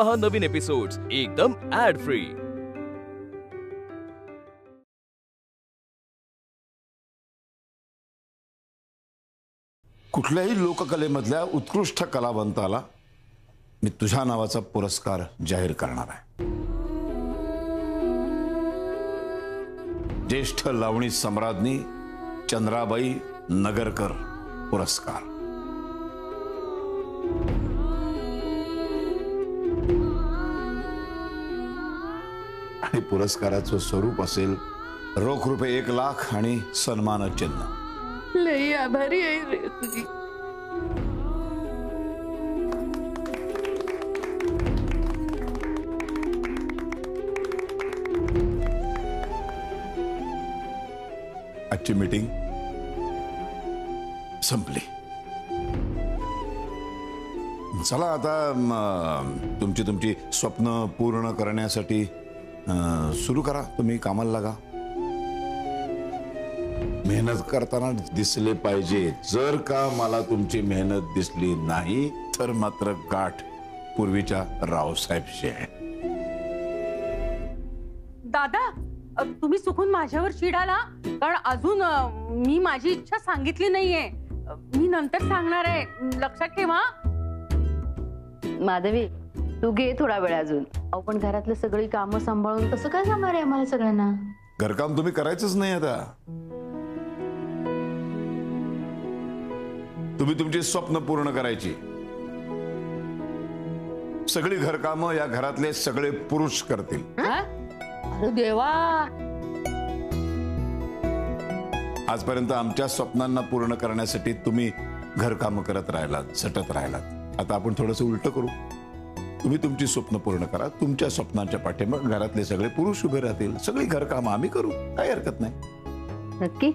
पहा नवीन एपिसोड्स एकदम add free. कुठल्याही लोककलेमधल्या उत्कृष्ट कलावंताला मी तुझ्या नावाचा पुरस्कार जाहीर करणार आहे। ज्येष्ठ लावणी सम्राज्ञी चंद्राबाई नगरकर पुरस्कार। आणि पुरस्काराचं स्वरूप असेल रोख रुपये 1 लाख आणि सन्मान चिन्ह। लई आभारी आहे रे तुझी। आजची मीटिंग संपली। चला आता तुमची स्वप्न पूर्ण करण्यासाठी सुरू करा। तुम्ही कामाला लागा। मेहनत करताना दिसले पाहिजे। जर का मला तुमची मेहनत दिसली नाही तर मात्र गाठ पूर्वीच्या रावसाहेबशी आहे। दादा तुम्ही चुकून माझ्यावर चिडाला, कारण अजून मी माझी इच्छा सांगितली नाहीये। मी नंतर सांगणार आहे, लक्षात ठेवा। माधवी तू घे थोडा वेळ अजून। आपण घरातलं सगळी कामं सांभाळून कसं काय जमणार आहे आम्हाला सगळ्यांना? घरकाम तुम्ही करायचंच नाही आता। तुम्ही तुमची स्वप्न पूर्ण करायची। सगळी घरकामं या घरातले सगळे पुरुष करतील। अरे देवा, आजपर्यंत आमच्या स्वप्नांना पूर्ण करण्यासाठी तुम्ही घरकाम करत राहिलात, झटत राहिलात। आता आपण थोडंसं उलट करू। तुम्ही तुमची स्वप्न पूर्ण करा। तुमच्या स्वप्नांच्या पाठीमागे घरातले सगळे पुरुष उभे राहतील। सगळी घरकाम आम्ही करू, काही हरकत नाही। नक्की?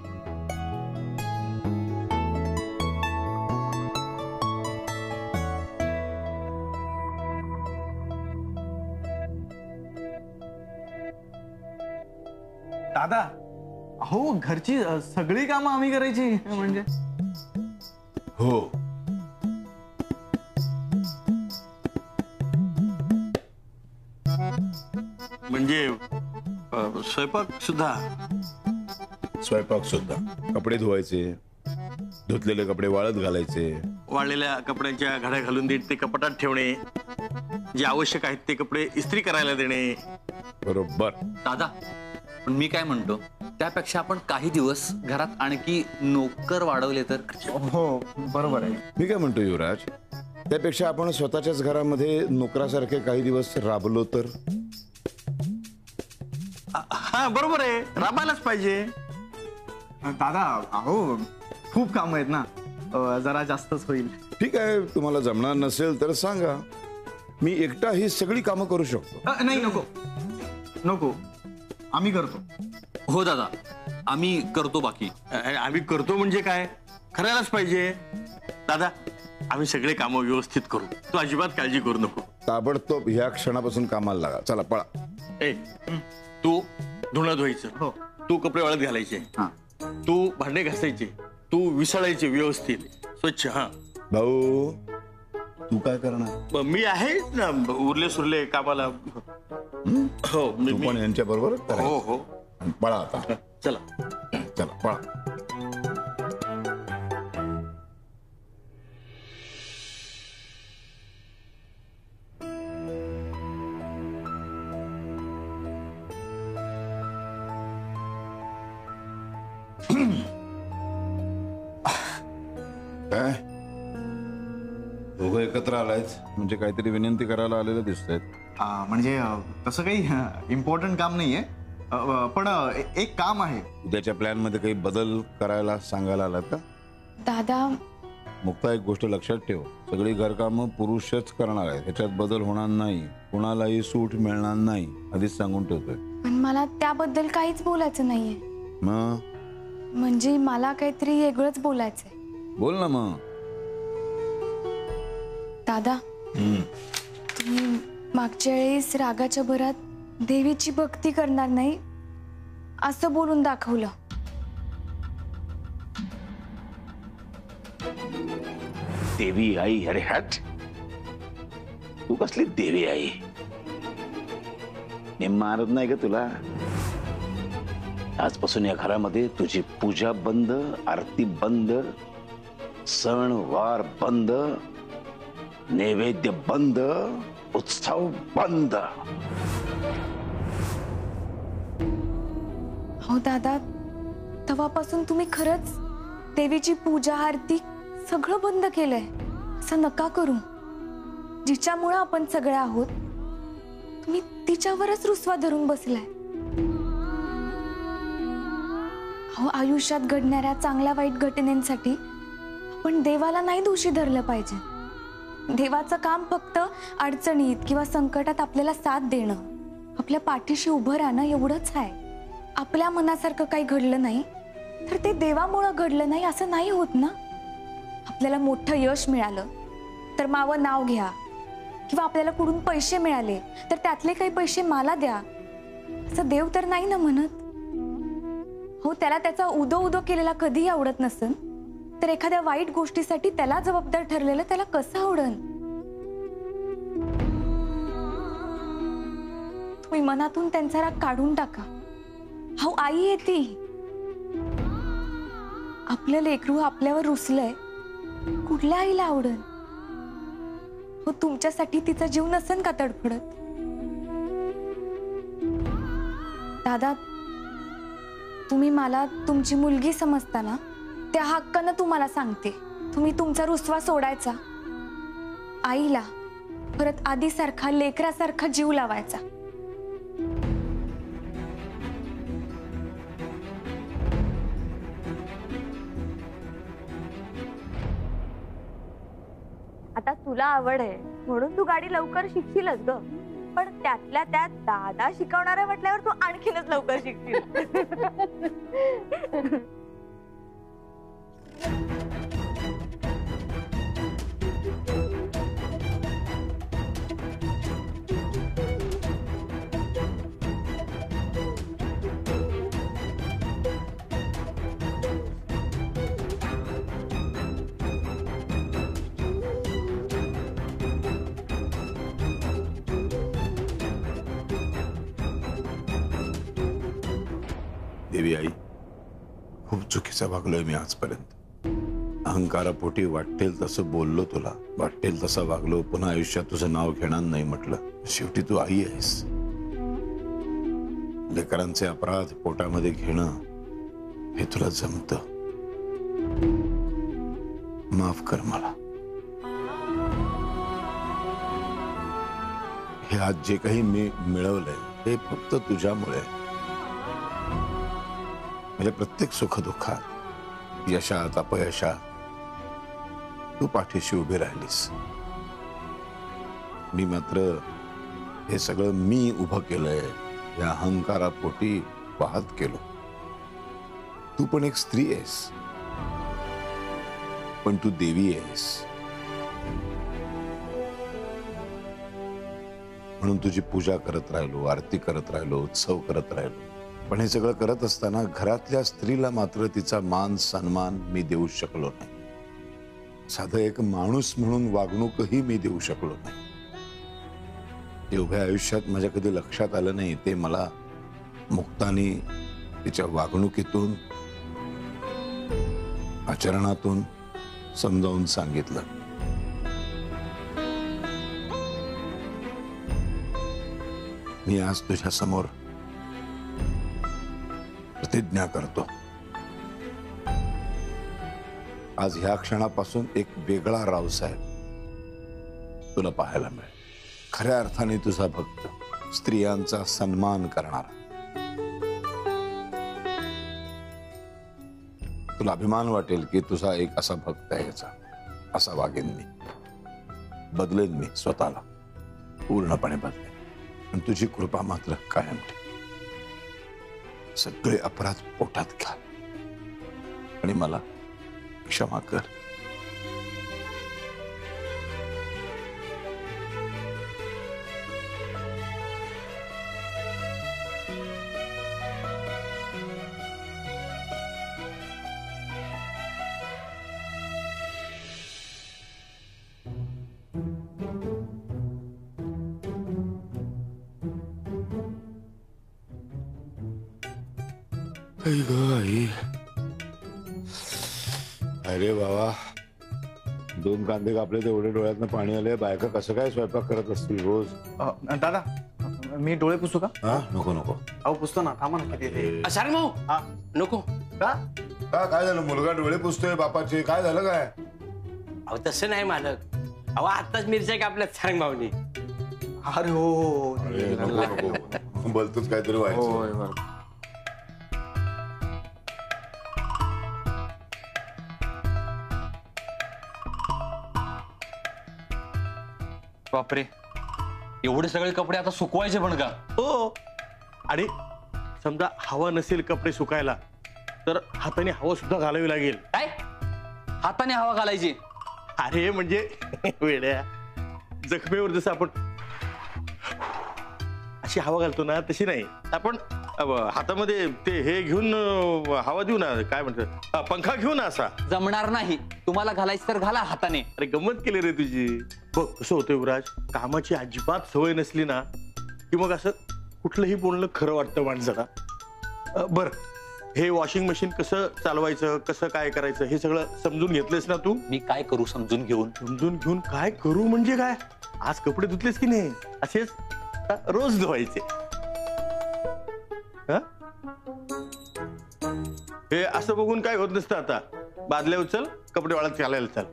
दादा हो, घरची सगळी कामं आम्ही करायची म्हणजे? हो, म्हणजे स्वयंपाक सुद्धा? स्वयंपाक सुद्धा। कपडे धुवायचे, धुतलेले कपडे वाळत घालायचे, वाळलेल्या कपड्यांच्या घड्या घालून देत ते कपाटात ठेवणे, जे आवश्यक आहेत ते कपडे इस्त्री करायला देणे। बरोबर। दादा पण मी काय म्हणतो, त्यापेक्षा आपण काही दिवस घरात आणखी नोकर वाढवले तर? हो बरोबर आहे। मी काय म्हणतो युवराज, त्यापेक्षा आपण स्वतःच्याच घरामध्ये नोकरासारखे काही दिवस राबलो तर? हा बरोबर आहे, राबायलाच पाहिजे। दादा अहो खूप काम आहेत ना, जरा जास्तच होईल। ठीक आहे, तुम्हाला जमणार नसेल तर सांगा, मी एकटा ही सगळी कामं करू शकतो। नाही नको नको, आम्ही करतो। हो दादा, आम्ही करतो। बाकी आम्ही करतो म्हणजे काय, करायलाच पाहिजे। दादा आम्ही सगळे कामं व्यवस्थित करू, तू अजिबात काळजी करू नको। ताबडतोब ह्या क्षणापासून कामाला लागा। चला पळा। तू धुणं धुवायचं, हो। तू कपडे वाळत घालायचे, तू भांडे घासायचे, तू विसळायचे व्यवस्थित स्वच्छ। हा भाऊ तू काय करणार? मी आहे ना, उरले सुरले कामाला। हो तू पण यांच्या बरोबर? हो हो। पळा आता, चला चला पळा। काय दोघं एकत्र आलायच म्हणजे काहीतरी विनंती करायला आलेलं दिसतंय। म्हणजे तसं काही इम्पॉर्टंट काम नाहीये, पण एक काम आहे। उद्याच्या प्लॅन मध्ये काही बदल करायला सांगायला आलात का? दादा मुक्ता, एक गोष्ट लक्षात ठेव, सगळी घरकामं पुरुषच करणार आहेत, ह्याच्यात बदल होणार नाही, कुणालाही सूट मिळणार नाही, आधीच सांगून ठेवतोय। पण मला त्याबद्दल काहीच बोलायचं नाहीये। मग? म्हणजे मला काहीतरी वेगळंच बोलायचंय। बोल ना मग। दादा तुम्ही मागच्या वेळेस रागाच्या भरात देवीची भक्ती करणार नाही असं बोलून दाखवलं। देवी आई, अरे हट। तू कसली देवी आई? मी मारत नाही ग तुला. आजपासून या घरामध्ये तुझी पूजा बंद, आरती बंद, सण वार बंद, नैवेद्य बंद, उत्सव बंद. हो दादा, तेव्हापासून तुम्ही खरंच देवीची पूजा आरती सगळं बंद केलंय. असं नका करू. जिच्यामुळं आपण सगळे आहोत तुम्ही तिच्यावरच रुसवा धरून बसलाय. हो, आयुष्यात घडणाऱ्या चांगल्या वाईट घटनांसाठी आपण देवाला नाही दोषी धरलं पाहिजे. देवाचं काम फक्त अडचणीत किंवा संकटात आपल्याला साथ देणं, आपल्या पाठीशी उभं राहणं एवढंच आहे. आपल्या मनासारखं काही घडलं नाही तर ते देवामुळं घडलं नाही असं नाही होत ना. आपल्याला मोठं यश मिळालं तर मावं नाव घ्या, किंवा आपल्याला कुठून पैसे मिळाले तर त्यातले काही पैसे मला द्या, असं देव तर नाही ना म्हणत. हो, त्याला त्याचा उदो उदो केलेला कधीही आवडत नसेल तर एखाद्या वाईट गोष्टीसाठी त्याला जबाबदार ठरलेलं त्याला कसं आवडन? तुम्ही मनातून त्यांचा राग काढून टाका. हो, आई आहे ती. आपलं लेकरू आपल्यावर रुसलंय, कुठल्या आईला आवडन? हो, तुमच्यासाठी तिचा जीव नसेल का तडफडत? दादा, तुम्ही मला तुमची मुलगी समजता ना, त्या हक्कानं तुम्हाला सांगते, तुम्ही तुमचा रुसवा सोडायचा, आईला परत आधीसारखा लेकरासारखा जीव लावायचा. आता तुला आवड आहे म्हणून तू गाडी लवकर शिकशीलच ग, पण त्यातल्या त्यात दादा शिकवणार आहे म्हटल्यावर तू आणखीनच लवकर शिकशील. देवी आई, खूप चुकीचं वागलोय मी आजपर्यंत. अहंकारापोटी वाटेल तसं बोललो तुला, वाटेल तसं वागलो, पुन्हा आयुष्यात तुझं नाव घेणार नाही म्हटलं. शेवटी तू आई आहेस. लेकरांचे अपराध पोटामध्ये घेणं हे तुला जमतं. माफ कर मला. हे आज जे काही मी मिळवलंय हे फक्त तुझ्यामुळे. म्हणजे प्रत्येक सुखदुःखात, यशात अपयशात तू पाठीशी उभी राहिलीस. मी मात्र हे सगळं मी उभं केलंय, या अहंकारापोटी वाहत केलो. तू पण एक स्त्री आहेस, पण तू देवी आहेस. म्हणून तुझी पूजा करत राहिलो, आरती करत राहिलो, उत्सव करत राहिलो. पण हे सगळं करत असताना घरातल्या स्त्रीला मात्र तिचा मान सन्मान मी देऊ शकलो नाही. साधं एक माणूस म्हणून वागणूकही मी देऊ शकलो नाही. ते उभ्या आयुष्यात माझ्या कधी लक्षात आलं नाही. ते मला मुक्तानी तिच्या वागणुकीतून, आचरणातून समजावून सांगितलं. मी आज तुझ्या समोर प्रतिज्ञा करतो, आज ह्या क्षणापासून एक वेगळा रावसाहेब तुला पाहायला मिळेल. खऱ्या अर्थाने तुझा भक्त, स्त्रियांचा सन्मान करणारा. तुला अभिमान वाटेल की तुझा एक असा भक्त आहे याचा. असा वागेन मी, बदलेन मी स्वतःला, पूर्णपणे बदलेन. पण तुझी कृपा मात्र कायम ठेव. सगळे अपराध पोटात घाल आणि मला क्षमा कर. अरे बाबा, 2 कांदे कापले तेवढे डोळ्यातनं पाणी आले. बायका कसं काय स्वयंपाक करत असतील रोज? दादा मी डोळे पुसू का? हा, नको नको. अहो पुसतो ना, थांबा ना किती. सारंग भाऊ हा नको. का? का काय झालं? मुलगा डोळे पुसतोय बापाचे, काय झालं काय? अहो तसं नाही मालक. अहो आताच मिरच्या कापल्यात सारंग भाऊनी. अरे हो अरे नको नको, बोलतोच काहीतरी व्हायचं. बापरे, एवढे सगळे कपडे आता सुकवायचे पण का? हो, आणि समजा हवा नसेल कपडे सुकायला तर हाताने हवा सुद्धा घालावी लागेल. काय हाताने हवा घालायची? अरे म्हणजे वेड्या, जखमेवर जसं आपण अशी हवा घालतो ना तशी नाही. आपण हातामध्ये ते हे घेऊन हवा देऊ ना, काय म्हणतात, पंखा घेऊ ना असा. जमणार नाही. तुम्हाला घालायचं तर घाला हाताने. अरे गंमत केली रे तुझी. बघ कसं होतं युवराज, कामाची अजिबात सवय नसली ना की मग असं कुठलंही बोलणं खरं वाटतं माणसाला. बर, हे वॉशिंग मशीन कसं चालवायचं, कसं काय करायचं हे सगळं समजून घेतलंस ना तू? मी काय करू समजून घेऊन? समजून घेऊन काय करू म्हणजे काय? आज कपडे धुतलेस की नाही असेच रोज धुवायचे. हे असं बघून काय होत नसतं. आता बादल्या उचल, कपडे वाळत घालायला चाल.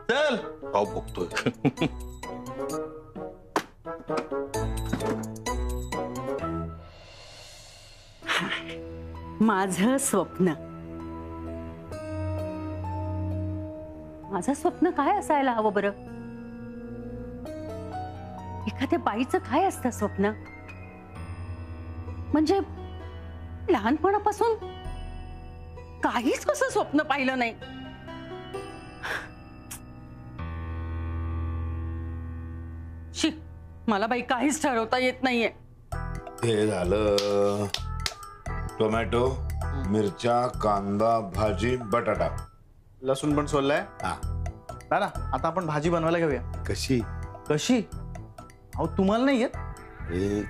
चल पाव बघतोय. माझं स्वप्न काय असायला हवं बरं? एखाद्या बाईचं काय असतं स्वप्न? म्हणजे लहानपणापासून काहीच कसं स्वप्न पाहिलं नाही. शी, मला बाई काहीच ठरवता येत नाहीये. हे झालं टोमॅटो, मिरच्या, कांदा, भाजी, बटाटा, लसूण पण सोललाय. हा. दादा आता आपण भाजी बनवायला घेऊया. कशी? कशी? अहो तुम्हाला नाही येत?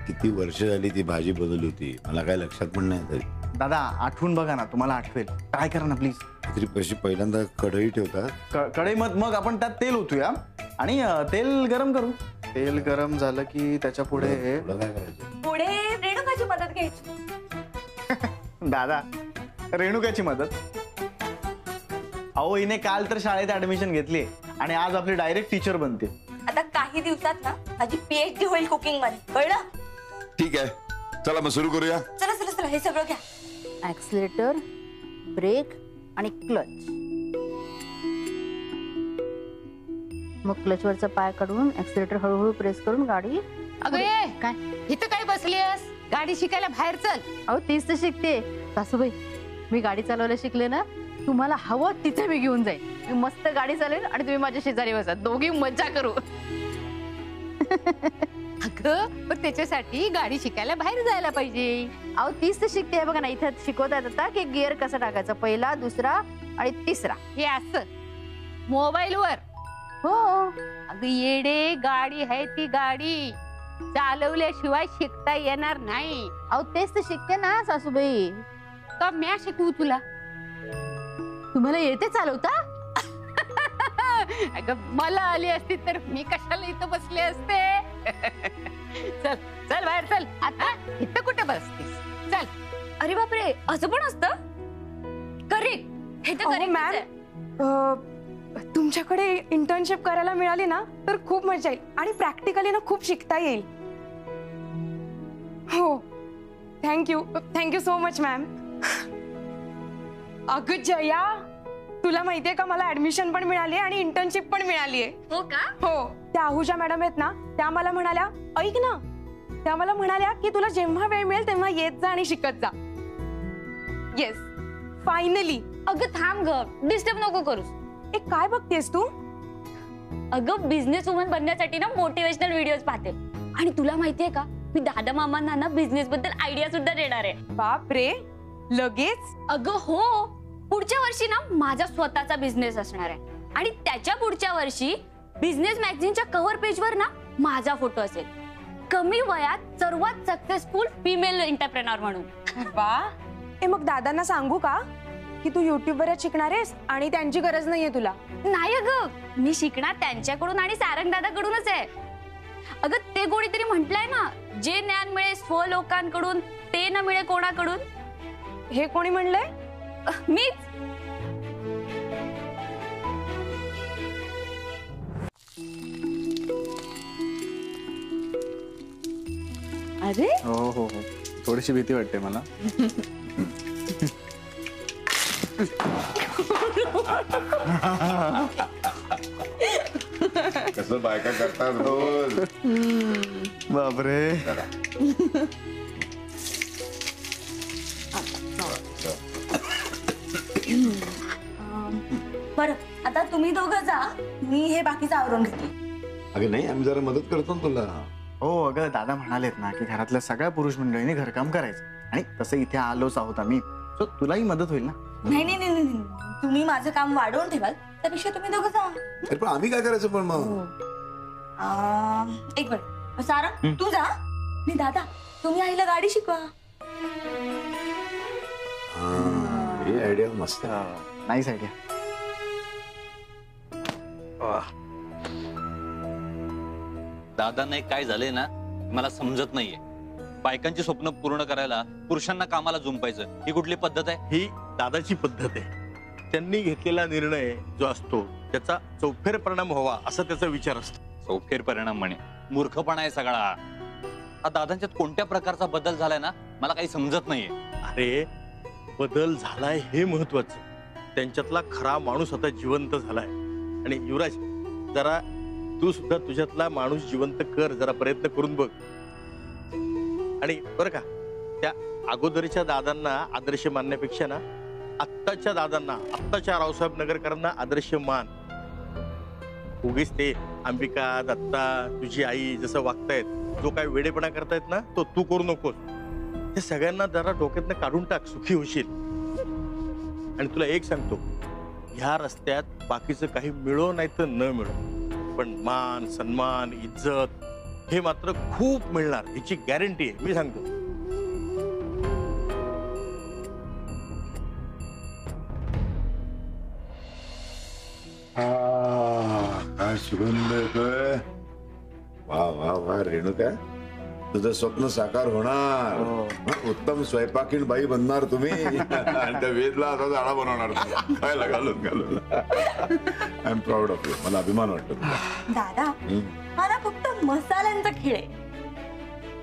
किती वर्ष झाली ती भाजी बनवली होती, मला काय लक्षात पण नाही तरी. दादा आठवून बघा ना, तुम्हाला आठवेल. ट्राय करा ना प्लीज. तरी कशी पहिल्यांदा कढई ठेवतात. कढई मग आपण त्यात तेल ओतूया आणि तेल गरम करू. तेल गरम झालं की त्याच्या पुढे काय करायचं? पुढे रेणुकाची मदत घ्यायची. दादा रेणुकाची मदत? अहो हिने काल तर शाळेत ऍडमिशन घेतली आणि आज आपली डायरेक्ट टीचर बनते. आता काही दिवसात ना माझी PhD होईल कुकिंग मध्ये, कळलं? ठीक आहे, चला मग सुरू करूया. चला चला चला, हे सगळं घ्या. ऍक्सिलेटर, ब्रेक आणि क्लच. मग क्लचवरचा पाय काढून ऍक्सिलेटर हळूहळू प्रेस करून गाडी. अगं ये, काय इथं काय बसलीस? गाडी शिकायला बाहेर चल. अहो तीच तर शिकते सासूबाई. मी गाडी चालवायला शिकले ना, तुम्हाला हवं तिथे मी घेऊन जाईल. मी मस्त गाडी चालेल आणि तुम्ही माझ्या शेजारी बसा, दोघी मज्जा करू. अगं पण त्याच्यासाठी गाडी शिकायला बाहेर जायला पाहिजे. अहो तीच तर शिकते. बघा ना, इथे शिकवतात आता की गिअर कसा टाकायचा, पहिला, दुसरा आणि तिसरा. हे असं मोबाईल वर? हो. अगं येडे, गाडी आहे ती गाडी चालवल्याशिवाय शिकता येणार नाही. अहो तेच तर शिकते ना सासूबाई. का म्या शिकवू तुला? तुम्हाला येते चालवता? अगं मला आली असती तर मी कशाला इथं बसले असते. चल चल बाहेर चल. आता इथं कुठे बसतीस? चल. अरे बापरे, असं पण असतं? करेक्ट, हे तर करेक्ट. मॅम तुमच्याकडे इंटर्नशिप करायला मिळाली ना तर खूप मजा येईल आणि प्रॅक्टिकली ना खूप शिकता येईल. हो, थँक्यू सो मच मॅम. अगं जया, तुला माहितीये का मला ऍडमिशन पण मिळाली आणि इंटर्नशिप पण मिळालीये. हो का? हो, त्या आहुजा मॅडम आहेत ना, त्या मला म्हणाल्या, ऐक ना, त्या मला म्हणाल्या की तुला जेव्हा वेळ मिळेल तेव्हा येत जा आणि शिकत जा. Yes, finally. अगं थांब ग, डिस्टर्ब नको करूस. एक काय बघतेस तू? अगं बिझनेस वुमन बनण्यासाठी ना मोटिवेशनल व्हिडिओज पाहते. आणि तुला माहितीये का, मी दादा मामांना ना बिझनेस बद्दल आयडिया सुद्धा देणार आहे. बाप रे, लगेच? अगं हो, पुढच्या वर्षी ना माझा स्वतःचा बिझनेस असणार आहे आणि त्याच्या पुढच्या वर्षी बिझनेस मॅगझिनच्या कव्हर पेजवर ना माझा फोटो असेल, कमी वयात सर्वात सक्सेसफुल फिमेल एंटरप्रेनर म्हणून. वा, मग दादांना सांगू का की तू युट्यूब वरच शिकणार आहेस आणि त्यांची गरज नाहीये तुला? नाही अगं, मी शिकणार त्यांच्याकडून आणि सारंग दादाकडूनच आहे. अगं ते कोणीतरी म्हटलंय ना, जे ज्ञान मिळे स्वलोकांकडून ते न मिळे कोणाकडून. हे कोणी म्हणलंय? मीच. अरे हो हो हो, थोडीशी भीती वाटते मला. कसं बायका करतात रोज. बापरे. बरं, आता तुम्ही दोघं जा, मी हे बाकीचं आवरून घेते. अगं नाही, आम्ही जरा मदत करतो ना तुला. हो अगं, दादा म्हणालेत ना की घरातल्या सगळ्या पुरुष मंडळींनी घरकाम करायचं, आणि तसं इथे आलोच आहोत आम्ही, सो तुलाही मदत होईल ना. नाही नाही नाही नाही, तुम्ही माझं काम वाढवून ठेवाल त्यापेक्षा तुम्ही दोघं जा. अरे पण आम्ही काय करायचं पण मग? एक मिनिट, सारंग तू जा, आणि दादा तुम्ही आईला गाडी शिकवा. ही आयडिया मस्त आहे. Nice idea. दादांना काय झालंय ना, मला समजत नाहीये. बायकांची स्वप्न पूर्ण करायला पुरुषांना कामाला जुंपायचं, ही कुठली पद्धत आहे? ही दादाची पद्धत आहे. त्यांनी घेतलेला निर्णय जो असतो त्याचा चौफेर परिणाम व्हावा असा त्याचा विचार असतो. चौफेर परिणाम म्हणे, मूर्खपणा आहे सगळा हा. दादांच्यात कोणत्या प्रकारचा बदल झालाय ना, मला काही समजत नाहीये. अरे बदल झालाय हे महत्वाचं. त्यांच्यातला खरा माणूस आता जिवंत झालाय. आणि युवराज, जरा तू सुद्धा तुझ्यातला माणूस जिवंत कर, जरा प्रयत्न करून बघ. आणि बरं का, त्या अगोदरच्या दादांना आदर्श मानण्यापेक्षा ना, आत्ताच्या दादांना, आत्ताच्या रावसाहेब नगरकरांना आदर्श मान. उगीच ते अंबिका, दत्ता, तुझी आई जसं वागतायत, जो काय वेडेपणा करतायत ना, तो तू करू नकोस. हे सगळ्यांना जरा डोक्यातनं काढून टाक, सुखी होशील. आणि तुला एक सांगतो, ह्या रस्त्यात बाकीचं काही मिळो नाही तर न मिळो, पण मान, सन्मान, इज्जत हे मात्र खूप मिळणार, ह्याची गॅरंटी आहे, मी सांगतो. काय सुगंध येतोय. वा वा वा रेणुका, तुझं स्वप्न साकार होणार. उत्तम स्वयंपाकीण बाई बनणार तुम्ही. आणि त्या वेदला असा झाडा बनवणार खायला घालून घालून. I am proud of you. मला अभिमान वाटतो तुला. दादा, हा ना फक्त मसाल्यांचा खेळ आहे.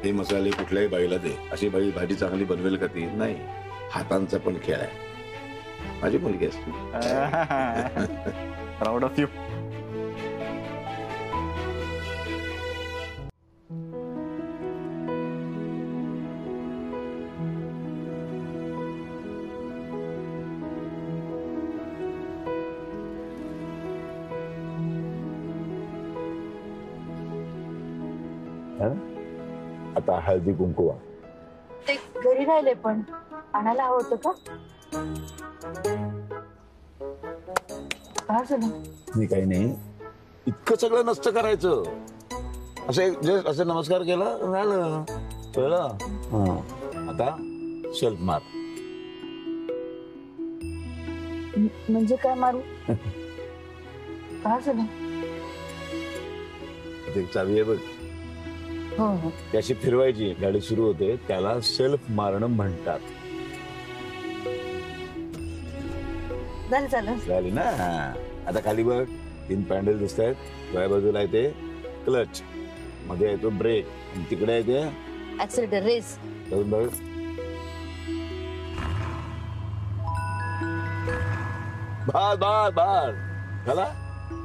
हे मसाले कुठल्याही बाईला दे, अशी बाई भाजी चांगली बनवेल का ती? नाही, हातांचा पण खेळ आहे. माझी मुलगी असते. Proud of you. आता हळदी कुंकुवा ते घरी राहिले, पण आणायला हवं होतं का? काय झालं? मी काही नाही, इतकं सगळं नसतं करायचं. असं नमस्कार केला झालं, कळलं? आता शेल्फ मार. म्हणजे काय मारू? काय झालं? चावी आहे बघ, हो हो, त्याची फिरवायची, गाडी सुरू होते, त्याला सेल्फ मारणं म्हणतात. झाली ना? आता खाली बघ, 3 पॅन्डल दिसत आहेत. डाव्या बाजूला येते क्लच, मध्ये येतो ब्रेक, आणि तिकडे येते ऍक्सिलेटर, रेस. बघ, बार बार बार झाला.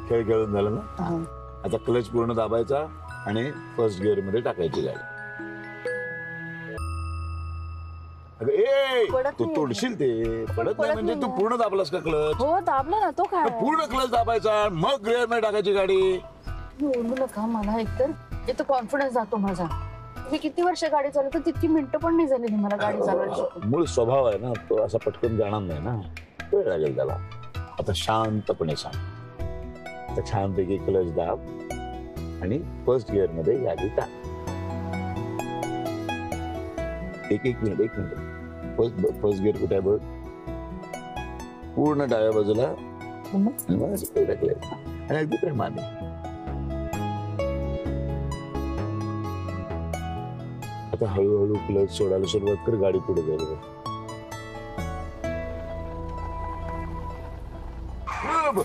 खेळ खेळून झाला ना. आता क्लच पूर्ण दाबायचा आणि फर्स्ट गिअर मध्ये टाकायची गाडी. तू तोडशील ते. पडत नाही म्हणजे तू पूर्ण दाबलास का क्लच? हो दाबला ना. तो काय पूर्ण क्लच दाबायचा, मग गिअर मध्ये टाकायची गाडी. बोलू नका मला, एकतर येतो कॉन्फिडन्स जातो माझा. मी किती वर्ष गाडी चालवतो, तितकी मिनिटं पण नाही झाली मला गाडी चालवायची. मूळ स्वभाव आहे ना तो, असा पटकन जाणार नाही ना, वेळ लागेल त्याला. आता शांतपणे सांग. आता छानपैकी क्लच दाब आणि फर्स्ट गिअर मध्ये गाडी टाक. एक मिनिट फर्स्ट गिअर कुठे आहे बघ, पूर्ण डाव्या बाजूला टाकले आणि अगदी प्रेमाने. आता हळूहळू क्लच सोडायला सुरुवात कर, गाडी पुढे जाईल. बघ